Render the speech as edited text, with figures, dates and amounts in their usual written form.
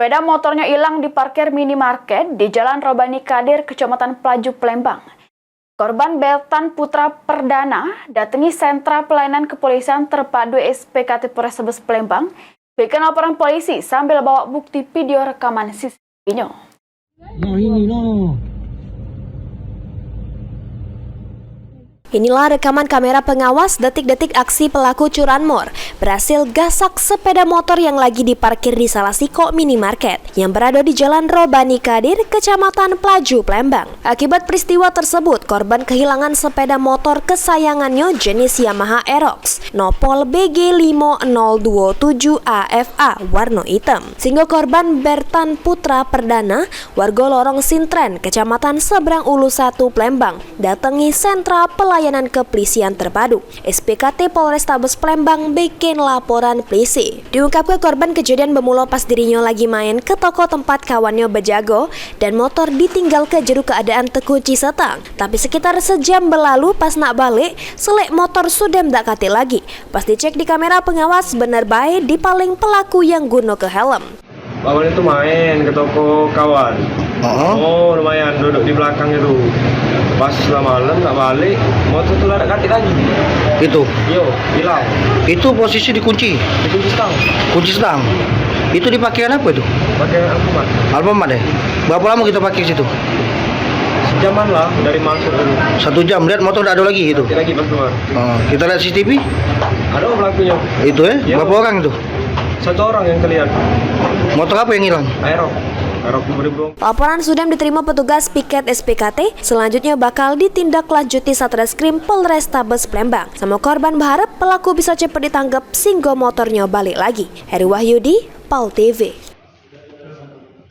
Sepeda motornya hilang di parkir minimarket di Jalan Robani Kadir, Kecamatan Pelaju, Palembang. Korban Bertan Putra Perdana datangi sentra pelayanan kepolisian terpadu SPKT Polrestabes Palembang, bikin laporan polisi sambil bawa bukti video rekaman CCTV-nya. Inilah rekaman kamera pengawas detik-detik aksi pelaku curanmor berhasil gasak sepeda motor yang lagi diparkir di salah siko minimarket yang berada di Jalan Robani Kadir, Kecamatan Pelaju, Palembang. Akibat peristiwa tersebut, korban kehilangan sepeda motor kesayangannya jenis Yamaha Aerox Nopol BG5027AFA warna hitam. Sehingga korban Bertan Putra Perdana, warga Lorong Sintren, Kecamatan Seberang Ulu 1, Palembang, datangi sentra pelayanan kepolisian terpadu SPKT Polrestabes Palembang bikin laporan polisi. Diungkapkan korban kejadian bermula pas dirinya lagi main ke toko tempat kawannya berjago dan motor ditinggal ke jero keadaan terkunci setang. Tapi sekitar sejam berlalu pas nak balik, selek motor sudah ndak kate lagi. Pas dicek di kamera pengawas, bener baik dipaling pelaku yang guna ke helm. Awalnya itu main ke toko kawan. Oh lumayan, duduk di belakang itu. Pas malam nggak balik, motor tuh ada kaki lagi. Itu? Yo, hilang. Itu posisi dikunci? Dikunci stang. Kunci stang? Itu dipakai apa itu? Pakai Alfamart. Alfamart deh? Berapa lama kita pakai situ? Sejaman lah dari masuk dulu. 1 jam, lihat motor udah ada lagi itu? Lagi pas keluar. Kita lihat CCTV? Ada pelakunya. Itu ya? Yo. Berapa orang itu? 1 orang yang terlihat. Motor apa yang hilang? Aerox 2020. Laporan sudah diterima petugas piket SPKT, selanjutnya bakal ditindaklanjuti Satreskrim Polrestabes Palembang. Sama korban berharap pelaku bisa cepat ditangkap sehingga motornya balik lagi. Heri Wahyudi, PAL TV.